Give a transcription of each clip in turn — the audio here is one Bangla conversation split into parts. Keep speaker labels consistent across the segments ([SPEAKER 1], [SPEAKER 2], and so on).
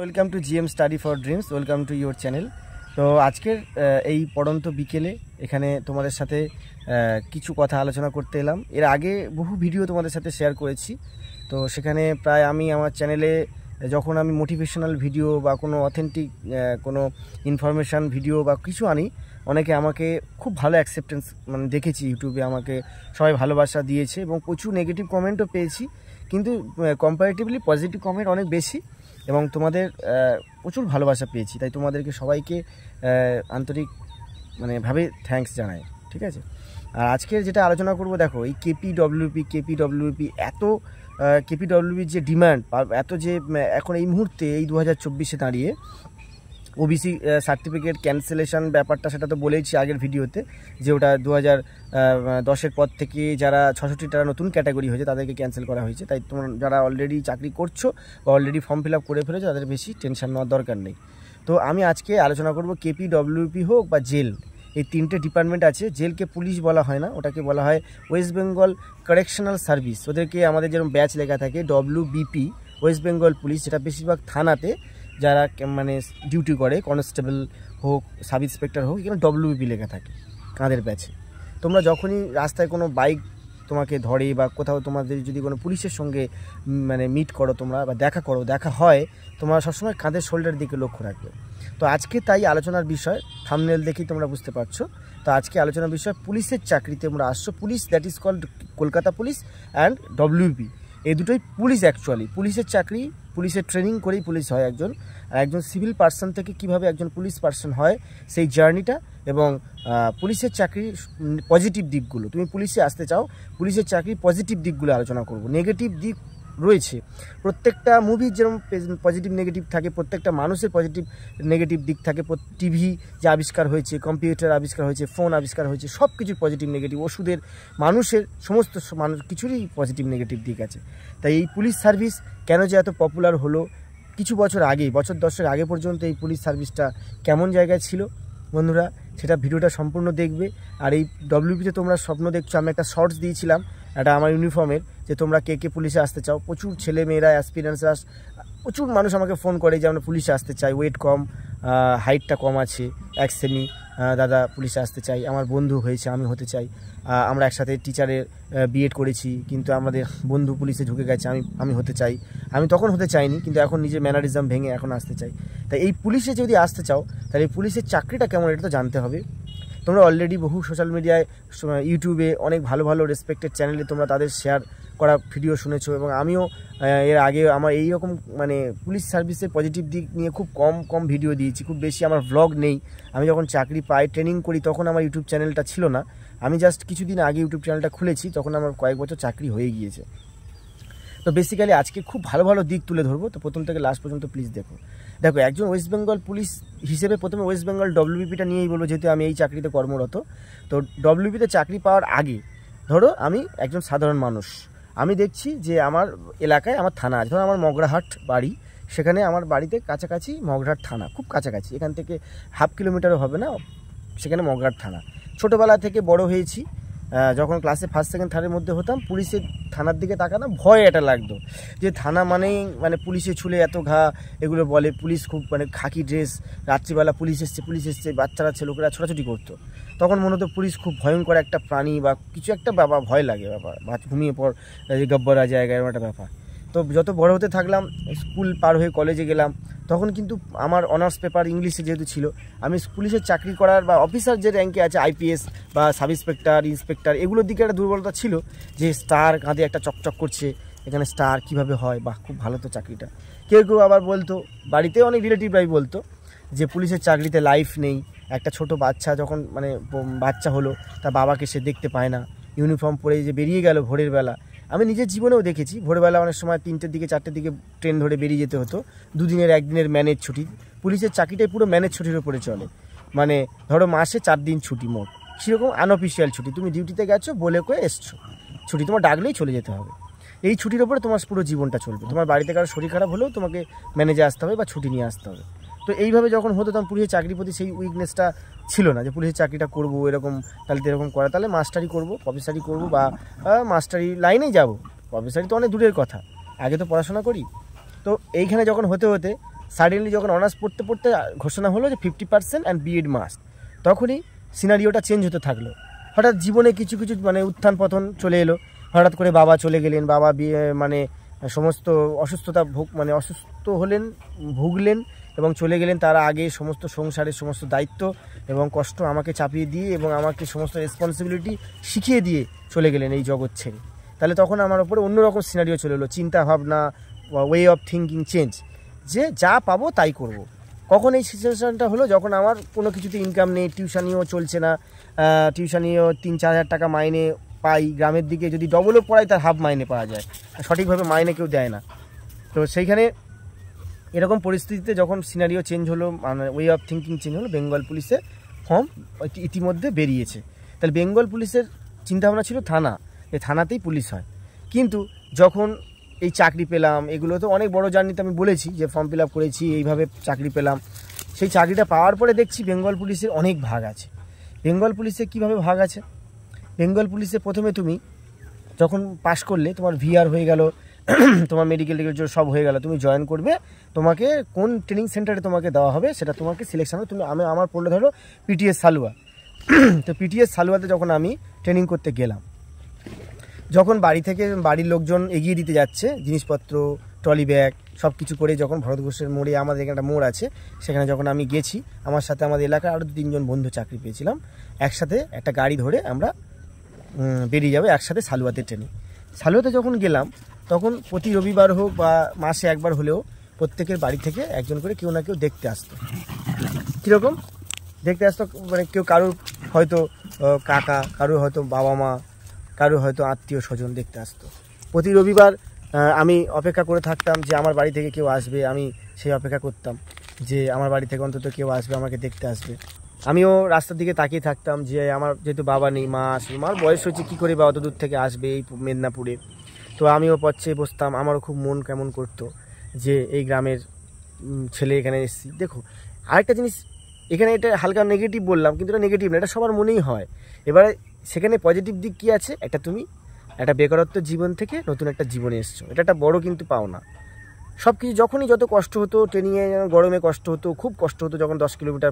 [SPEAKER 1] Welcome to GM study for dreams, welcome to your channel. তো আজকের এই পড়ন্ত বিকেলে এখানে তোমাদের সাথে কিছু কথা আলোচনা করতে এলাম। এর আগে বহু ভিডিও তোমাদের সাথে শেয়ার করেছি। তো সেখানে প্রায় আমি আমার চ্যানেলে যখন আমি মোটিভেশনাল ভিডিও বা কোনো অথেন্টিক কোনো ইনফরমেশান ভিডিও বা কিছু আনি, অনেকে আমাকে খুব ভালো অ্যাকসেপ্টেন্স দেখেছি ইউটিউবে, আমাকে সবাই ভালোবাসা দিয়েছে এবং প্রচুর নেগেটিভ কমেন্টও পেয়েছি, কিন্তু কম্পারেটিভলি পজিটিভ কমেন্ট অনেক বেশি এবং তোমাদের প্রচুর ভালোবাসা পেয়েছি। তাই তোমাদেরকে সবাইকে আন্তরিক ভাবে থ্যাঙ্কস জানাই, ঠিক আছে। আর আজকের যেটা আলোচনা করব, দেখো এই কেপিডব্লিউপি এত কেপিডব্লিউপির যে ডিমান্ড, এত যে এখন এই মুহূর্তে এই 2024-এ দাঁড়িয়ে ওবিসি সার্টিফিকেট ক্যান্সেলেশন ব্যাপারটা, সেটা তো বলেইছি আগের ভিডিওতে যে ওটা 2010-এর পর থেকে যারা 66টা নতুন ক্যাটাগরি হয়েছে তাদেরকে ক্যান্সেল করা হয়েছে। তাই তোমরা যারা অলরেডি চাকরি করছো বা অলরেডি ফর্ম ফিল আপ করে ফেলেছো তাদের বেশি টেনশন নেওয়ার দরকার নেই। তো আমি আজকে আলোচনা করব কেপিডব্লিউপি হোক বা জেল, এই তিনটে ডিপার্টমেন্ট আছে। জেলকে পুলিশ বলা হয় না, ওটাকে বলা হয় ওয়েস্ট বেঙ্গল কারেকশনাল সার্ভিস। ওদেরকে আমাদের যেরকম ব্যাচ লেখা থাকে WBP, ওয়েস্ট বেঙ্গল পুলিশ, যেটা বেশিরভাগ থানাতে যারা ডিউটি করে, কনস্টেবল হোক সাব ইন্সপেক্টর হোক, এখানে WBP লেখা থাকে কাঁধের ব্যাচে। তোমরা যখনই রাস্তায় কোনো বাইক তোমাকে ধরে বা কোথাও তোমাদের যদি কোনো পুলিশের সঙ্গে মিট করো তোমরা বা দেখা হয়, তোমরা সবসময় কাঁধের শোল্ডার দিকে লক্ষ্য রাখবে। তো আজকে তাই আলোচনার বিষয়, থাম্বনেল দেখেই তোমরা বুঝতে পারছো। তো আজকে আলোচনার বিষয় পুলিশের চাকরিতে তোমরা আসছো। Police, that is called Kolkata police and WBP, এই দুটোই পুলিশ। অ্যাকচুয়ালি পুলিশের চাকরি, পুলিশের ট্রেনিং করেই পুলিশ হয় একজন। আর একজন সিভিল পার্সন থেকে কিভাবে একজন পুলিশ পার্সন হয় সেই জার্নিটা এবং পুলিশের চাকরির পজিটিভ দিকগুলো, তুমি পুলিশে আসতে চাও, পুলিশের চাকরির পজিটিভ দিকগুলো আলোচনা করব। নেগেটিভ দিক রয়েছে, প্রত্যেকটা মুভির যেরকম পজিটিভ নেগেটিভ থাকে, প্রত্যেকটা মানুষের পজিটিভ নেগেটিভ দিক থাকে। টিভি যে আবিষ্কার হয়েছে, কম্পিউটার আবিষ্কার হয়েছে, ফোন আবিষ্কার হয়েছে, সব কিছুর পজিটিভ নেগেটিভ, ওষুধের, মানুষের সমস্ত মানুষ কিছুরই পজিটিভ নেগেটিভ দিক আছে। তাই এই পুলিশ সার্ভিস কেন যে এত পপুলার হলো, কিছু বছর আগে, বছর 10 আগে পর্যন্ত এই পুলিশ সার্ভিসটা কেমন জায়গায় ছিল বন্ধুরা, সেটা ভিডিওটা সম্পূর্ণ দেখবে। আর এই WBPতে তোমরা স্বপ্ন দেখছো, আমি একটা শর্টস দিয়েছিলাম এটা আমার ইউনিফর্মের, যে তোমরা কে কে পুলিশে আসতে চাও। প্রচুর ছেলে মেয়েরা অ্যাসপিরেন্টসরা, প্রচুর মানুষ আমাকে ফোন করে যে আমরা পুলিশে আসতে চাই, ওয়েট কম, হাইটটা কম আছে 1 সেমি, দাদা পুলিশে আসতে চাই, আমার বন্ধু হয়েছে আমি হতে চাই, আমরা একসাথে টিচারের B.Ed করেছি কিন্তু আমাদের বন্ধু পুলিশে ঢুকে গেছে, আমি হতে চাই। আমি তখন হতে চাইনি, কিন্তু এখন নিজের ম্যানারিজম ভেঙে এখন আসতে চাই। তাই এই পুলিশে যদি আসতে চাও, তাহলে এই পুলিশের চাকরিটা কেমন এটা তো জানতে হবে। তোমরা অলরেডি বহু সোশ্যাল মিডিয়ায়, ইউটিউবে অনেক ভালো ভালো রেসপেক্টেড চ্যানেলে তোমরা তাদের শেয়ার করা ভিডিও শুনেছো এবং আমিও এর আগে আমার এইরকম পুলিশ সার্ভিসের পজিটিভ দিক নিয়ে খুব কম ভিডিও দিয়েছি, খুব বেশি আমার ভ্লগ নেই। আমি যখন চাকরি পাই, ট্রেনিং করি, তখন আমার ইউটিউব চ্যানেলটা ছিল না। আমি জাস্ট কিছুদিন আগে ইউটিউব চ্যানেলটা খুলেছি, তখন আমার কয়েক বছর চাকরি হয়ে গিয়েছে। তো বেসিক্যালি আজকে খুব ভালো ভালো দিক তুলে ধরবো, তো প্রথম থেকে লাস্ট পর্যন্ত প্লিজ দেখো। একজন ওয়েস্ট বেঙ্গল পুলিশ হিসেবে প্রথমে ওয়েস্ট বেঙ্গল WBPটা নিয়েই বলবো, যেহেতু আমি এই চাকরিতে কর্মরত। তো WBPতে চাকরি পাওয়ার আগে ধরো আমি একজন সাধারণ মানুষ, আমি দেখছি যে আমার এলাকায় আমার থানা আছে, ধরো আমার মগরাহাট বাড়ি, সেখানে আমার বাড়িতে কাছাকাছি মগরাহাট থানা, খুব কাছাকাছি, এখান থেকে 1/2 কিলোমিটারও হবে না, সেখানে মগরাহাট থানা। ছোটোবেলা থেকে বড় হয়েছি, যখন ক্লাসে 1st 2nd 3rd মধ্যে হতাম, পুলিশের থানার দিকে তাকাতাম, ভয় এটা লাগতো যে থানা মানেই পুলিশে ছুলে এত ঘা, এগুলো বলে। পুলিশ খুব খাকি ড্রেস, রাত্রিবেলা পুলিশ এসছে, বাচ্চারা ছেলেরা ছোটাছুটি করতো। তখন মনে হতো পুলিশ খুব ভয়ঙ্কর একটা প্রাণী বা কিছু একটা, বাবা ভয় লাগে, বাবা ঘুমিয়ে পর গব্বরা জায়গায়, এরকম একটা ব্যাপার। তো যত বড় হতে থাকলাম, স্কুল পার হয়ে কলেজে গেলাম, তখন কিন্তু আমার অনার্স পেপার ইংলিশে যেহেতু ছিল, আমি পুলিশের চাকরি করার বা অফিসার যে র্যাঙ্কে আছে, IPS বা সাব ইন্সপেক্টর, এগুলোর দিকে একটা দুর্বলতা ছিল, যে স্টার কাঁধে একটা চকচক করছে, এখানে স্টার কিভাবে হয়, বাহ খুব ভালো তো চাকরিটা। কেউ আবার বলতো, বাড়িতে অনেক রিলেটিভরাই বলতো যে পুলিশের চাকরিতে লাইফ নেই। একটা ছোট বাচ্চা যখন বাচ্চা হলো, তার বাবাকে সে দেখতে পায় না, ইউনিফর্ম পরে যে বেরিয়ে গেল ভোরের বেলা। আমি নিজের জীবনেও দেখেছি, ভোরবেলা অনেক সময় 3টের দিকে 4টের দিকে ট্রেন ধরে বেরিয়ে যেতে হতো, 2 দিনের 1 দিনের ম্যানেজ ছুটি। পুলিশের চাকরিটাই পুরো ম্যানেজ ছুটির উপরে চলে, ধরো মাসে 4 দিন ছুটি মোট, সেরকম আনঅফিসিয়াল ছুটি। তুমি ডিউটিতে গেছো, বলে কয়ে এসছো, ছুটি তোমার ডাকলেই চলে যেতে হবে। এই ছুটির ওপরে তোমার পুরো জীবনটা চলবে। তোমার বাড়িতে কারো শরীর খারাপ হলেও তোমাকে ম্যানেজে আসতে হবে বা ছুটি নিয়ে আসতে হবে। তো এইভাবে যখন হতো, তখন পুলিশের চাকরির প্রতি সেই উইকনেসটা ছিল না, যে পুলিশের চাকরিটা করবো এরকম, তাহলে এরকম করা, তাহলে মাস্টারি করবো, প্রফেসারি করবো বা মাস্টারি লাইনেই যাবো। প্রফেসারি তো অনেক দূরের কথা, আগে তো পড়াশোনা করি। তো এইখানে যখন হতে সাডেনলি যখন অনার্স পড়তে পড়তে ঘোষণা হলো যে 50% অ্যান্ড বিএড মাস্ট, তখনই সিনারিওটা চেঞ্জ হতে থাকলো। হঠাৎ জীবনে কিছু কিছু মানে উত্থান পতন চলে এলো। হঠাৎ করে বাবা চলে গেলেন, বাবা মানে সমস্ত অসুস্থতা মানে অসুস্থ হলেন, ভুগলেন এবং চলে গেলেন। তার আগে সমস্ত সংসারের সমস্ত দায়িত্ব এবং কষ্ট আমাকে চাপিয়ে দিয়ে এবং আমাকে সমস্ত রেসপন্সিবিলিটি শিখিয়ে দিয়ে চলে গেলেন এই জগৎ ছেড়ে। তাহলে তখন আমার ওপরে অন্যরকম সিনারিও চলে এলো, চিন্তা ভাবনা, ওয়ে অফ থিঙ্কিং চেঞ্জ, যে যা পাবো তাই করব। কখন এই সিচুয়েশানটা হলো, যখন আমার কোনো কিছুতে ইনকাম নেই, টিউশানিও চলছে না, টিউশানিও 3-4 হাজার টাকা মাইনে পাই, গ্রামের দিকে যদি ডবলও পড়াই তার হাফ মাইনে পাওয়া যায়, সঠিকভাবে মাইনে কেউ দেয় না। তো সেইখানে এরকম পরিস্থিতিতে যখন সিনারিও চেঞ্জ হলো, মানে ওয়ে অফ থিঙ্কিং চেঞ্জ হলো, বেঙ্গল পুলিশে ফর্ম ইতিমধ্যে বেরিয়েছে। তাহলে বেঙ্গল পুলিশের চিন্তাভাবনা ছিল থানা, এই থানাতেই পুলিশ হয়। কিন্তু যখন এই চাকরি পেলাম, এগুলো তো অনেক বড় জার্নিতে আমি বলেছি যে ফর্ম ফিল আপ করেছি, এইভাবে চাকরি পেলাম। সেই চাকরিটা পাওয়ার পরে দেখছি বেঙ্গল পুলিশের অনেক ভাগ আছে। বেঙ্গল পুলিশে কীভাবে ভাগ আছে? বেঙ্গল পুলিশে প্রথমে তুমি যখন পাশ করলে, তোমার ভিআর হয়ে গেল, তোমার মেডিকেল সব হয়ে গেল, তুমি জয়েন করবে, তোমাকে কোন ট্রেনিং সেন্টারে তোমাকে দেওয়া হবে সেটা তোমাকে সিলেকশন হবে। তুমি আমার পড়লে ধরো পিটিএস সালুয়া। তো পিটিএস সালুয়াতে যখন আমি ট্রেনিং করতে গেলাম, যখন বাড়ি থেকে বাড়ির লোকজন এগিয়ে দিতে যাচ্ছে জিনিসপত্র, ট্রলি ব্যাগ সব কিছু করে, যখন ভরতঘোষের মোড়ে, আমাদের এখানে একটা মোড় আছে, সেখানে যখন আমি গেছি, আমার সাথে আমাদের এলাকায় আরও 2-3 বন্ধু চাকরি পেয়েছিলাম, একসাথে একটা গাড়ি ধরে আমরা বেরিয়ে যাবো একসাথে সালুয়াতে ট্রেনে। সালুয়াতে যখন গেলাম, তখন প্রতি রবিবার হোক বা মাসে একবার হলেও প্রত্যেকের বাড়ি থেকে একজন করে কেউ না কেউ দেখতে আসতো। কীরকম দেখতে আসতো? মানে কেউ কারোর হয়তো কাকা, কারোর হয়তো বাবা মা, কারোর হয়তো আত্মীয় স্বজন দেখতে আসতো। প্রতি রবিবার আমি অপেক্ষা করে থাকতাম যে আমার বাড়ি থেকে কেউ আসবে। আমি সেই অপেক্ষা করতাম যে আমার বাড়ি থেকে অন্তত কেউ আসবে, আমাকে দেখতে আসবে। আমিও রাস্তার দিকে তাকিয়ে থাকতাম যে আমার যেহেতু বাবা নেই, মা আসবে, মার বয়স হচ্ছে, কী করে বা অত দূর থেকে আসবে এই মেদিনীপুরে। তো আমিও পথে বসতাম, আমারও খুব মন কেমন করতো যে এই গ্রামের ছেলে এখানে এসেছি। দেখো আরেকটা জিনিস, এখানে এটা হালকা নেগেটিভ বললাম, কিন্তু এটা নেগেটিভ না, এটা সবার মনেই হয়। এবারে সেখানে পজিটিভ দিক কী আছে? তুমি একটা বেকারত্ব জীবন থেকে নতুন একটা জীবনে এসছো, এটা একটা বড় কিন্তু পাওনা। সব কিছু যখনই যত কষ্ট হতো, ট্রেনিংয়ে গরমে কষ্ট হতো, খুব কষ্ট হতো, যখন 10 কিলোমিটার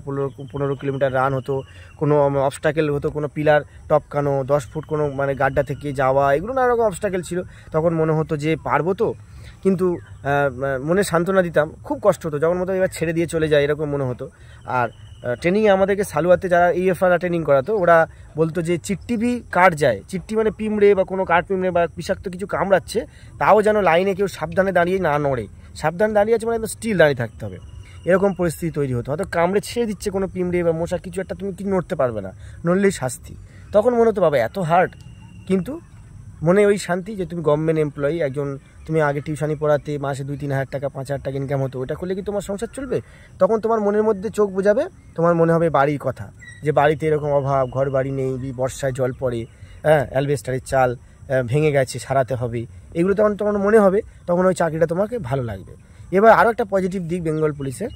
[SPEAKER 1] 15 কিলোমিটার রান হতো, কোনো অবস্টাকেল হতো, কোনো পিলার টপকানো, 10 ফুট কোনো মানে গাড্ডা থেকে যাওয়া, এগুলো নানা রকম অবস্টাকেল ছিল। তখন মনে হতো যে পারবো তো, কিন্তু মনে সান্ত্বনা দিতাম, খুব কষ্ট হতো, যখন মতো এবার ছেড়ে দিয়ে চলে যায় এরকম মনে হতো। আর ট্রেনিংয়ে আমাদেরকে সালুয়াতে যারা ইএফআর ট্রেনিং করাতো, ওরা বলতো যে চিট্টিভি কাট যায়, চিট্টি মানে পিঁমড়ে বা কোনো কাঠ পিঁমড়ে বা বিষাক্ত কিছু কামড়াচ্ছে, তাও যেন লাইনে কেউ সাবধানে দাঁড়িয়ে না নড়ে। সাবধানে দাঁড়িয়ে আছে মানে একদম স্টিল দাঁড়িয়ে থাকতে হবে, এরকম পরিস্থিতি তৈরি হতো। হয়তো কামড়ে ছেড়ে দিচ্ছে কোনো পিঁমড়ে বা মশা কিছু একটা, তুমি কি নড়তে পারবে না, নড়লেই শাস্তি। তখন মনে হতো বাবা এত হার্ড, কিন্তু মনে ওই শান্তি যে তুমি গভর্নমেন্ট এমপ্লয়ি একজন, তুমি আগে টিউশনি পড়াতে মাসে 2-3 হাজার টাকা 5 হাজার টাকা ইনকাম হতো, ওটা করলে কি তোমার সংসার চলবে? তখন তোমার মনের মধ্যে চোখ বোঝাবে, তোমার মনে হবে বাড়ির কথা, যে বাড়িতে এরকম অভাব, ঘর বাড়ি নেই, বর্ষায় জল পড়ে, অ্যালবেস্টারের চাল ভেঙে গেছে, সারাতে হবে, এগুলো তখন তোমার মনে হবে, তখন ওই চাকরিটা তোমাকে ভালো লাগবে। এবার আরও একটা পজিটিভ দিক বেঙ্গল পুলিশের,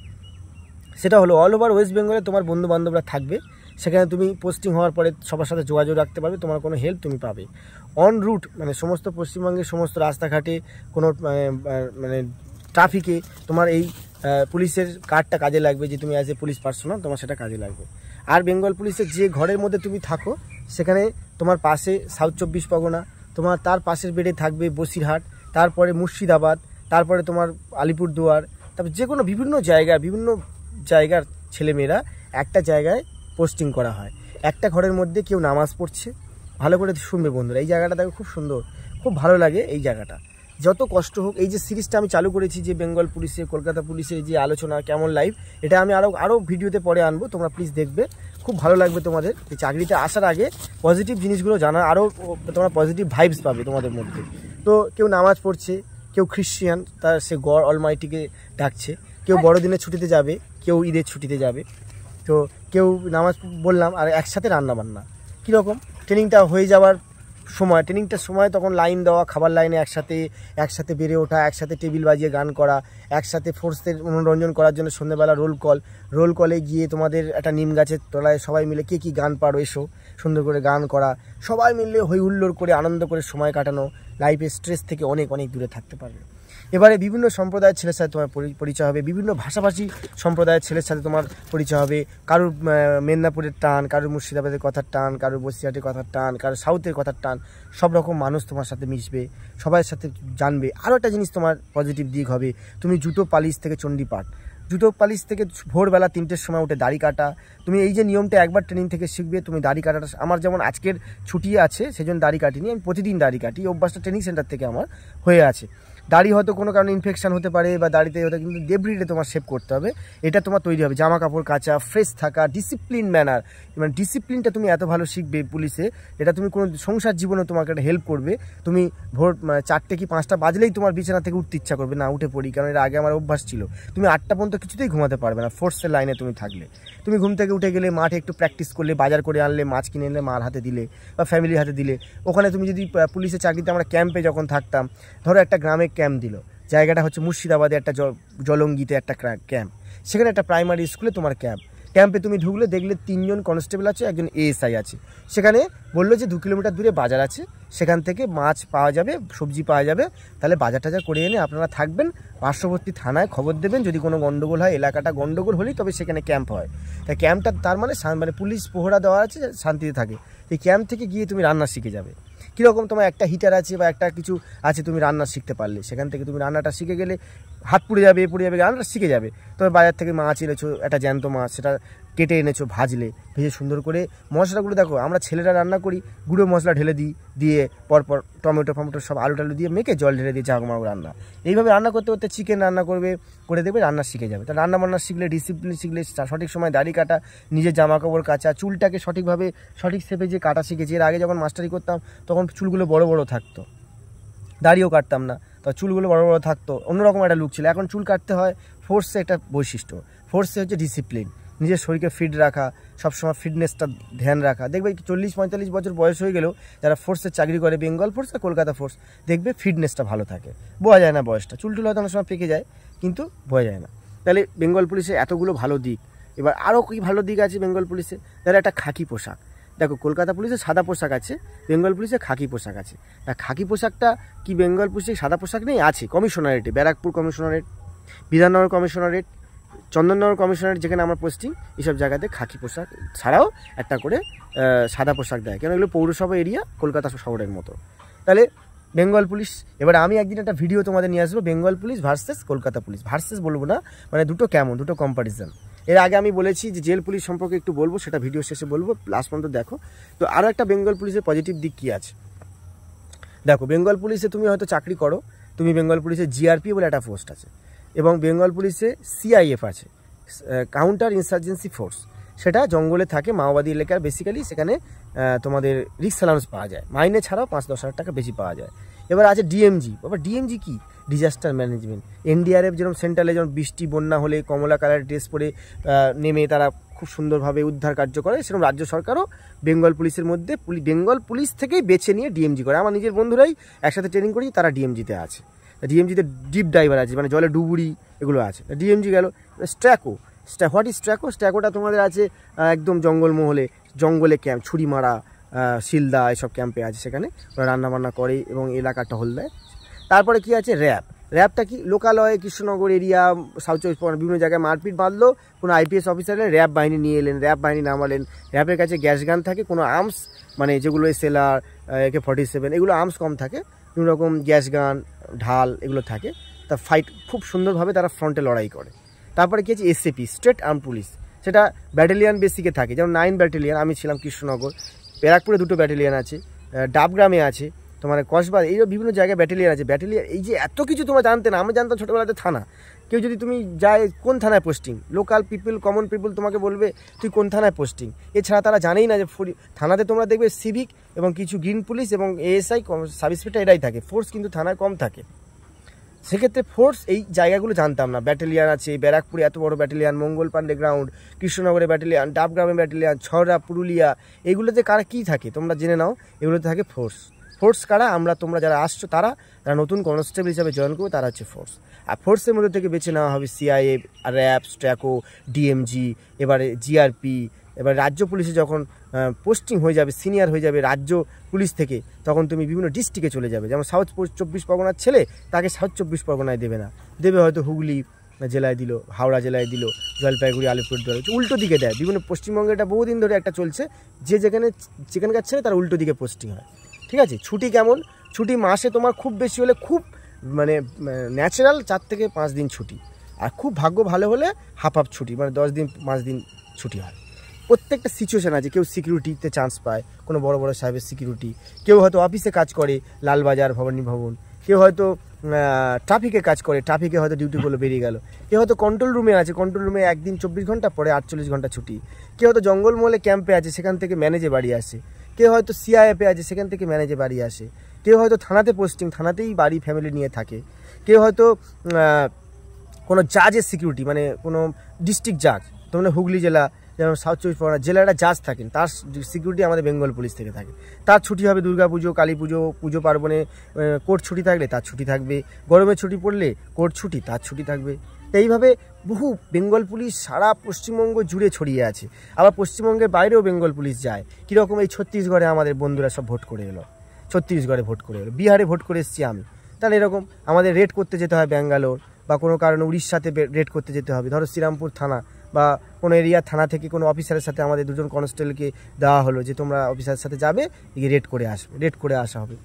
[SPEAKER 1] সেটা হলো অল ওভার ওয়েস্ট বেঙ্গলে তোমার বন্ধু বান্ধবরা থাকবে, সেখানে তুমি পোস্টিং হওয়ার পরে সবার সাথে যোগাযোগ রাখতে পারবে, তোমার কোনো হেল্প তুমি পাবে। অন রুট মানে সমস্ত পশ্চিমবঙ্গের সমস্ত রাস্তাঘাটে কোনো মানে ট্রাফিকে তোমার এই পুলিশের কার্ডটা কাজে লাগবে, যে তুমি অ্যাজ এ পুলিশ পার্সোনাল তোমার সেটা কাজে লাগবে। আর বেঙ্গল পুলিশের যে ঘরের মধ্যে তুমি থাকো, সেখানে তোমার পাশে সাউথ 24 পরগনা, তোমার তার পাশের বেডে থাকবে বসিরহাট, তারপরে মুর্শিদাবাদ, তারপরে তোমার আলিপুরদুয়ার, তারপর যে কোনো বিভিন্ন জায়গার ছেলেমেয়েরা একটা জায়গায় পোস্টিং করা হয়। একটা ঘরের মধ্যে কেউ নামাজ পড়ছে, ভালো করে শুনবে বন্ধুরা, এই জায়গাটা দেখো খুব সুন্দর, খুব ভালো লাগে এই জায়গাটা। যত কষ্ট হোক, এই যে সিরিজটা আমি চালু করেছি যে বেঙ্গল পুলিশে, কলকাতা পুলিশের যে আলোচনা কেমন লাইভ, এটা আমি আরও ভিডিওতে পরে আনবো, তোমরা প্লিজ দেখবে, খুব ভালো লাগবে তোমাদের। এই চাকরিতে আসার আগে পজিটিভ জিনিসগুলো জানা, আরও তোমরা পজিটিভ ভাইবস পাবে তোমাদের মধ্যে। তো কেউ নামাজ পড়ছে, কেউ খ্রিশ্চিয়ান, তার সে গড অলমাইটিকে ডাকছে, কেউ বড়দিনের ছুটিতে যাবে, কেউ ঈদের ছুটিতে যাবে, তো কেউ নামাজ বললাম, আর একসাথে রান্নাবান্না। কীরকম ট্রেনিংটা হয়ে যাওয়ার সময়, ট্রেনিংটার সময় তখন লাইন দেওয়া, খাবার লাইনে একসাথে বেড়ে ওঠা, একসাথে টেবিল বাজিয়ে গান করা, একসাথে ফোর্সদের মনোরঞ্জন করার জন্য সন্ধ্যেবেলা রোল কলে গিয়ে তোমাদের একটা নিম গাছের তলায় সবাই মিলে কে কী গান পারো এসো, সুন্দর করে গান করা, সবাই মিলে হই হুল্লোড় করে আনন্দ করে সময় কাটানো, লাইফের স্ট্রেস থেকে অনেক অনেক দূরে থাকতে পারবে। এবারে বিভিন্ন সম্প্রদায়ের ছেলের সাথে তোমার পরিচয় হবে, বিভিন্ন ভাষাভাষী সম্প্রদায়ের ছেলের সাথে তোমার পরিচয় হবে। কারোর মেদিনীপুরের টান, কারোর মুর্শিদাবাদের কথার টান, কারোর বসিরহাটের কথার টান, কারোর সাউথের কথার টান, সব রকম মানুষ তোমার সাথে মিশবে, সবার সাথে জানবে। আরও একটা জিনিস তোমার পজিটিভ দিক হবে, তুমি জুতো পালিশ থেকে চণ্ডীপাঠ, জুতো পালিশ থেকে ভোরবেলা 3টের সময় উঠে দাড়ি কাটা। তুমি এই যে নিয়মটা একবার ট্রেনিং থেকে শিখবে, তুমি দাড়ি কাটাটা, আমার যেমন আজকের ছুটি আছে সেজন্য দাড়ি কাটিনি, আমি প্রতিদিন দাড়ি কাটি, অভ্যাসটা ট্রেনিং সেন্টার থেকে আমার হয়ে আছে। দাড়ি হয়তো কোনো কারণে ইনফেকশন হতে পারে বা দাড়িতে হয়তো, কিন্তু এভরিডে তোমার শেভ করতে হবে, এটা তোমার তৈরি হবে। জামা কাপড় কাচা, ফ্রেশ থাকা, ডিসিপ্লিন ম্যানার, মানে ডিসিপ্লিনটা তুমি এত ভালো শিখবে পুলিশে, এটা তুমি কোনো সংসার জীবনে তোমাকে একটা হেল্প করবে। তুমি ভোর 4টে কি 5টা বাজলেই তোমার বিছানা থেকে উঠতে ইচ্ছা করবে, না উঠে পড়ি, কারণ এর আগে আমার অভ্যাস ছিল। তুমি 8টা পর্যন্ত কিছুতেই ঘুমাতে পারবে না ফোর্সের লাইনে তুমি থাকলে। তুমি ঘুম থেকে উঠে গেলে মাঠে একটু প্র্যাকটিস করলে, বাজার করে আনলে, মাছ কিনে এনে মার হাতে দিলে বা ফ্যামিলির হাতে দিলে। ওখানে তুমি যদি পুলিশের চাকরিতে, আমরা ক্যাম্পে যখন থাকতাম, ধরো একটা গ্রামে ক্যাম্প দিল, জায়গাটা হচ্ছে মুর্শিদাবাদে একটা জলঙ্গিতে একটা ক্যাম্প, সেখানে একটা প্রাইমারি স্কুলে তোমার ক্যাম্পে তুমি ঢুকলে, দেখলে 3জন কনস্টেবল আছে, একজন এএসআই আছে। সেখানে বললো যে 2 কিলোমিটার দূরে বাজার আছে, সেখান থেকে মাছ পাওয়া যাবে, সবজি পাওয়া যাবে, তাহলে বাজার টাজার করে এনে আপনারা থাকবেন, পার্শ্ববর্তী থানায় খবর দেবেন, যদি কোনো গন্ডগোল হয়, এলাকাটা গন্ডগোল হলেই তবে সেখানে ক্যাম্প হয়। তাই ক্যাম্পটা তার মানে পুলিশ পোহরা দেওয়া আছে, শান্তিতে থাকে। এই ক্যাম্প থেকে গিয়ে তুমি রান্না শিখে যাবে। কীরকম, তোমার একটা হিটার আছে বা একটা কিছু আছে, তুমি রান্না শিখতে পারলে, সেখান থেকে তুমি রান্নাটা শিখে গেলে, হাত পুড়ে যাবে, রান্নাটা শিখে যাবে। তবে বাজার থেকে মাছ এনেছো, একটা জ্যান্ত মাছ, সেটা কেটে এনেছো, ভাজলে, ভেজে সুন্দর করে মশলাগুলো, দেখো আমরা ছেলেরা রান্না করি, গুঁড়ো মশলা ঢেলে দিই, দিয়ে পরপর টমেটো ফমেটো সব আলু টালু দিয়ে মেখে জল ঢেলে দিয়ে জাগমাগো রান্না। এইভাবে রান্না করতে করতে চিকেন রান্না করে দেবে, রান্না শিখে যাবে। তা রান্না বান্না শিখলে, ডিসিপ্লিন শিখলে, সঠিক সময় দাড়ি কাটা, নিজের জামা কাপড় কাচা, চুলটাকে সঠিকভাবে সঠিক শেপে যে কাটা শিখেছি। এর আগে যখন মাস্টারি করতাম তখন চুলগুলো বড় বড় থাকতো, দাড়িও কাটতাম না, তো চুলগুলো বড় বড় থাকতো, অন্যরকম একটা লুক ছিল। এখন চুল কাটতে হয়, ফোর্সে একটা বৈশিষ্ট্য, ফোর্সে হচ্ছে ডিসিপ্লিন, নিজের শরীরকে ফিট রাখা, সবসময় ফিটনেসটা ধ্যান রাখা। দেখবে 40-45 বছর বয়স হয়ে গেলেও যারা ফোর্সের চাকরি করে, বেঙ্গল ফোর্স আর কলকাতা ফোর্স, দেখবে ফিটনেসটা ভালো থাকে, বোঝা যায় না বয়সটা। চুলটুল হয়তো অনেক সময় পেকে যায়, কিন্তু বোঝা যায় না। তাহলে বেঙ্গল পুলিশে এতগুলো ভালো দিক। এবার আরও কী ভালো দিক আছে বেঙ্গল পুলিশে? তাহলে একটা খাকি পোশাক, দেখো কলকাতা পুলিশে সাদা পোশাক আছে, বেঙ্গল পুলিশে খাকি পোশাক আছে। খাকি পোশাকটা কি বেঙ্গল পুলিশে সাদা পোশাক নেই? আছে, কমিশনারেটে, Barrackpore commissionerate, Bidhannagar commissionerate, Chandannagar commissionerate, যেখানে আমার পোস্টিং, এইসব জায়গাতে খাকি পোশাক ছাড়াও একটা করে সাদা পোশাক দেয়, কেন এগুলো পৌরসভা এরিয়া, কলকাতা শহরের মতো। তাহলে বেঙ্গল পুলিশ, এবার আমি একদিন একটা ভিডিও তোমাদের নিয়ে আসবো, Bengal police versus Kolkata police, versus বলবো না, মানে দুটো কেমন, দুটো কম্পারিজন। এর আগে আমি বলেছি যে জেল পুলিশ সম্পর্কে একটু বলবো, সেটা ভিডিও শেষে বলবো, লাস্ট পর্যন্ত দেখো। তো আরও একটা বেঙ্গল পুলিশের পজিটিভ দিক কী আছে দেখো। বেঙ্গল পুলিশে তুমি হয়তো চাকরি করো, তুমি বেঙ্গল পুলিশে জিআরপি বলে একটা পোস্ট আছে, এবং বেঙ্গল পুলিশে সিআইএফ আছে, কাউন্টার ইনসার্জেন্সি ফোর্স, সেটা জঙ্গলে থাকে, মাওবাদী এলাকার, বেসিক্যালি সেখানে তোমাদের রিস্ক অ্যালাউন্স পাওয়া যায়, মাইনে ছাড়াও 5-10 হাজার টাকা বেশি পাওয়া যায়। এবার আছে ডিএমজি। আবার ডিএমজি কি? Disaster management. এনডিআরএফ যেরকম সেন্ট্রালে যেমন বৃষ্টি বন্যা হলে কমলা কালার ড্রেস পরে নেমে তারা খুব সুন্দরভাবে উদ্ধার কার্য করে, সেরকম রাজ্য সরকারও বেঙ্গল পুলিশের মধ্যে বেঙ্গল পুলিশ থেকেই বেছে নিয়ে ডিএমজি করে। আমার নিজের বন্ধুরাই একসাথে ট্রেনিং করি, তারা ডিএমজিতে আছে। ডিএমজিতে ডিপ ডাইভার আছে, মানে জলে ডুবুরি, এগুলো আছে। ডিএমজি গেল। স্ট্র্যাকো, হোয়াট ইজ স্ট্র্যাকো? স্ট্র্যাকোটা তোমাদের আছে একদম জঙ্গলমহলে, জঙ্গলে ক্যাম্প, ছুরি মারা, শিলদা, এসব ক্যাম্পে আছে, সেখানে ওরা রান্নাবান্না করে এবং এলাকা টহল দেয়। তারপরে কি আছে? র্যাব। র্যাবটা কি? লোকালয়ে কৃষ্ণনগর এরিয়া, সাউথ চব্বিশ পরগনা, বিভিন্ন জায়গায় মারপিট বাঁধলো, কোনো আইপিএস অফিসার এলেন, র্যাব বাহিনী নিয়ে এলেন, র্যাব বাহিনী নামালেন। র্যাবের কাছে গ্যাস গান থাকে, কোনো আর্মস, মানে যেগুলো SLR, AK-47, এগুলো আর্মস কম থাকে, বিভিন্ন রকম গ্যাস গান, ঢাল, এগুলো থাকে। তা ফাইট খুব সুন্দরভাবে তারা ফ্রন্টে লড়াই করে। তারপরে কি আছে? এসএপি, স্টেট আর্ম পুলিশ, সেটা ব্যাটালিয়ান বেসিকে থাকে, যেমন 9 ব্যাটালিয়ান, আমি ছিলাম কৃষ্ণনগর, ব্যারাকপুরে 2টো ব্যাটালিয়ান আছে, ডাবগ্রামে আছে, তোমার কসবা, এই বিভিন্ন জায়গায় ব্যাটালিয়ান আছে। ব্যাটালিয়ান, এই যে এত কিছু তোমরা জানতে না, আমি জানতাম ছোটোবেলাতে থানা। কেউ যদি তুমি যায় কোন থানায় posting, local people, common people তোমাকে বলবে তুই কোন থানায় পোস্টিং, এছাড়া তারা জানেই না যে থানাতে তোমরা দেখবে সিভিক এবং কিছু গ্রিন পুলিশ এবং এএসআই, সাব ইন্সপেক্টর, এরাই থাকে, ফোর্স কিন্তু থানায় কম থাকে। সেক্ষেত্রে ফোর্স, এই জায়গাগুলো জানতাম না। ব্যাটালিয়ান আছে ব্যারাকপুরে, এত বড় ব্যাটালিয়ান, মঙ্গল পান্ডে গ্রাউন্ড, কৃষ্ণনগরে ব্যাটালিয়ান, ডাবগ্রামে ব্যাটালিয়ান, ছড়া, পুরুলিয়া, এইগুলোতে কারা কী থাকে তোমরা জেনে নাও। এগুলোতে থাকে ফোর্স। ফোর্স কারা? তোমরা যারা আসছো, তারা নতুন কনস্টেবল হিসাবে জয়েন করবে, তারা হচ্ছে ফোর্স। আর ফোর্সের মধ্যে থেকে বেছে নেওয়া হবে সিআইএফ, র্যাব, স্ট্র্যাকো, ডিএমজি, এবারে জিআরপি। এবার রাজ্য পুলিশে যখন পোস্টিং হয়ে যাবে, সিনিয়র হয়ে যাবে রাজ্য পুলিশ থেকে, তখন তুমি বিভিন্ন ডিস্ট্রিক্টে চলে যাবে। যেমন সাউথ 24 পরগনার ছেলে, তাকে সাউথ 24 পরগনায় দেবে না, দেবে হয়তো হুগলি জেলায় দিল, হাওড়া জেলায় দিল, জলপাইগুড়ি, আলিপুরদুয়ার, উল্টো দিকে দেয়। বিভিন্ন পশ্চিমবঙ্গে এটা বহুদিন ধরে একটা চলছে, যেখানকার ছেলে তার উল্টো দিকে পোস্টিং হয়। ঠিক আছে। ছুটি কেমন? ছুটি মাসে তোমার খুব বেশি হলে, খুব মানে ন্যাচারাল 4 থেকে 5 দিন ছুটি, আর খুব ভাগ্য ভালো হলে হাফ ছুটি, মানে 10 দিন 5 দিন ছুটি হয়। প্রত্যেকটা সিচুয়েশান আছে। কেউ সিকিউরিটিতে চান্স পায়, কোনো বড় বড় সাহেবের সিকিউরিটি, কেউ হয়তো অফিসে কাজ করে, লালবাজার, ভবানী ভবন, কেউ হয়তো ট্রাফিকে কাজ করে, ট্রাফিকে হয়তো ডিউটি করলো, বেরিয়ে গেল, কেউ হয়তো কন্ট্রোল রুমে আছে, কন্ট্রোল রুমে একদিন 24 ঘন্টা, পরে 48 ঘন্টা ছুটি, কেউ হয়তো জঙ্গলমহলে ক্যাম্পে আছে, সেখান থেকে ম্যানেজে বাড়ি আসে, কেউ হয়তো সিআইএফে আছে, সেখান থেকে ম্যানেজে বাড়ি আসে, কেউ হয়তো থানাতে পোস্টিং, থানাতেই বাড়ি ফ্যামিলি নিয়ে থাকে, কেউ হয়তো কোনো জাজের সিকিউরিটি, মানে কোনো ডিস্ট্রিক্ট জাজ, তোমরা হুগলি জেলা, যেমন সাউথ 24 পরগনা জেলার একটা জাজ থাকেন, তার সিকিউরিটি আমাদের বেঙ্গল পুলিশ থেকে থাকে। তার ছুটি হবে দুর্গা পুজো, কালী পুজো, পুজো পার্বণে কোর্ট ছুটি থাকলে তার ছুটি থাকবে, গরমের ছুটি পড়লে কোর্ট ছুটি, তার ছুটি থাকবে। এইভাবে বহু বেঙ্গল পুলিশ সারা পশ্চিমবঙ্গ জুড়ে ছড়িয়ে আছে। আবার পশ্চিমবঙ্গের বাইরেও বেঙ্গল পুলিশ যায়। কীরকম? এই ছত্তিশগড়ে আমাদের বন্ধুরা সব ভোট করে এলো, ছত্তিশগড়ে ভোট করে এলো, বিহারে ভোট করে এসেছি আমি। তাহলে এরকম আমাদের রেড করতে যেতে হয় ব্যাঙ্গালোর, বা কোনো কারণে উড়িষ্যাতে রেড করতে যেতে হবে। ধরো শ্রীরামপুর থানা বা কোনো এরিয়া থানা থেকে কোনো অফিসারের সাথে আমাদের 2জন কনস্টেবলকে দেওয়া হলো যে তোমরা অফিসারের সাথে যাবে, গিয়ে রেড করে আসবে, রেড করে আসা হবে।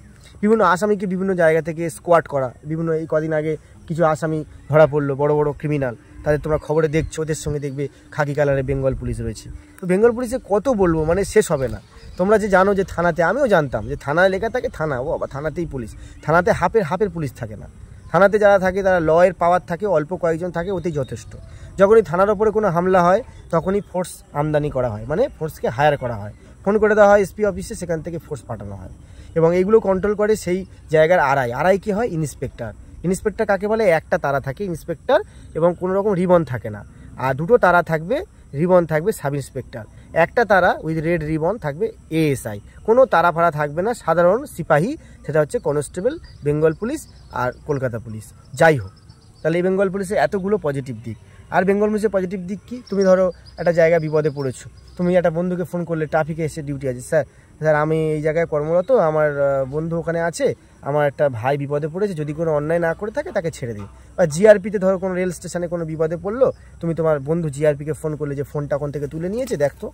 [SPEAKER 1] বিভিন্ন আসামিকে বিভিন্ন জায়গা থেকে স্কোয়াড করা, বিভিন্ন এই কদিন আগে কিছু আসামি ধরা পড়লো, বড় বড় ক্রিমিনাল, তাদের তোমরা খবরে দেখছো, ওদের সঙ্গে দেখবে খাকি কালারে বেঙ্গল পুলিশ রয়েছে। তো বেঙ্গল পুলিশে কত বলবো, মানে শেষ হবে না। তোমরা যে জানো যে থানাতে, আমিও জানতাম যে থানায় লেখা থাকে থানা, ও বাবা থানাতেই পুলিশ, থানাতে হাফের পুলিশ থাকে না। থানাতে যারা থাকে তারা লয়ের পাওয়ার থাকে, অল্প কয়েকজন থাকে, ওতেই যথেষ্ট। যখনই থানার ওপরে কোনো হামলা হয় তখনই ফোর্স আমদানি করা হয়, মানে ফোর্সকে হায়ার করা হয়, ফোন করে দেওয়া হয় এসপি অফিসে, সেখান থেকে ফোর্স পাঠানো হয়। এবং এইগুলো কন্ট্রোল করে সেই জায়গার আড়াই কী হয়? ইন্সপেক্টর। ইন্সপেক্টর কাকে বলে? একটা তারা থাকে ইন্সপেক্টর, এবং কোনো রকম রিবন থাকে না, আর 2টো তারা থাকবে, রিবন থাকবে সাব ইন্সপেক্টর, একটা তারা উইথ রেড রিবন থাকবে এএসআই, কোনো তারা ফাড়া থাকবে না, সাধারণ সিপাহী, সেটা হচ্ছে কনস্টেবল, বেঙ্গল পুলিশ আর কলকাতা পুলিশ, যাই হোক। তাহলে এই বেঙ্গল পুলিশের এতগুলো পজিটিভ দিক। আর বেঙ্গল পুলিশের পজিটিভ দিক কি? তুমি ধরো একটা জায়গায় বিপদে পড়েছো, তুমি একটা বন্ধুকে ফোন করলে, ট্রাফিকে এসে ডিউটি আছে, স্যার আমি এই জায়গায় কর্মরত, আমার বন্ধু ওখানে আছে, আমার একটা ভাই বিপদে পড়েছে, যদি কোনো অন্যায় না করে থাকে তাকে ছেড়ে দিই। বা জিআরপিতে ধরো কোনো রেল স্টেশনে কোনো বিপদে পড়লো, তুমি তোমার বন্ধু জিআরপিকে ফোন করলে যে ফোনটা কোন থেকে তুলে নিয়েছে দেখতো,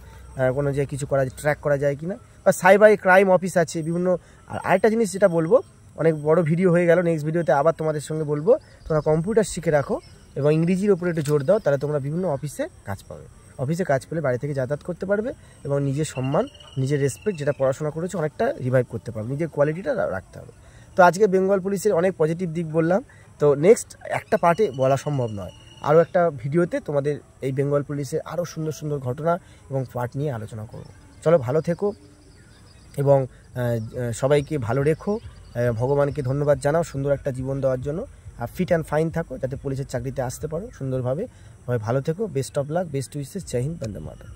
[SPEAKER 1] কোনো যে কিছু করা ট্র্যাক করা যায় কিনা। বা সাইবার ক্রাইম অফিস আছে বিভিন্ন। আর আরেকটা জিনিস যেটা বলবো, অনেক বড় ভিডিও হয়ে গেল, নেক্সট ভিডিওতে আবার তোমাদের সঙ্গে বলবো, তোমরা কম্পিউটার শিখে রাখো এবং ইংরেজির উপরে একটু জোর দাও, তাহলে তোমরা বিভিন্ন অফিসে কাজ পাবে। অফিসে কাজ পেলে বাড়ি থেকে যাতায়াত করতে পারবে এবং নিজের সম্মান, নিজের রেসপেক্ট, যেটা পড়াশোনা করেছে অনেকটা রিভাইভ করতে পারবে, নিজের কোয়ালিটিটা রাখতে হবে। তো আজকে বেঙ্গল পুলিশের অনেক পজিটিভ দিক বললাম। তো নেক্সট একটা পার্টে বলা সম্ভব নয়, আরও একটা ভিডিওতে তোমাদের এই বেঙ্গল পুলিশের আরও সুন্দর সুন্দর ঘটনা এবং পার্ট নিয়ে আলোচনা করব। চলো, ভালো থেকো এবং সবাইকে ভালো রেখো। ভগবানকে ধন্যবাদ জানাও সুন্দর একটা জীবন দেওয়ার জন্য। আর ফিট অ্যান্ড ফাইন থাকো, যাতে পুলিশের চাকরিতে আসতে পারো সুন্দরভাবে। ভালো থেকো, best of luck, best wishes, জয় হিন্দ, বন্দে মাতরম।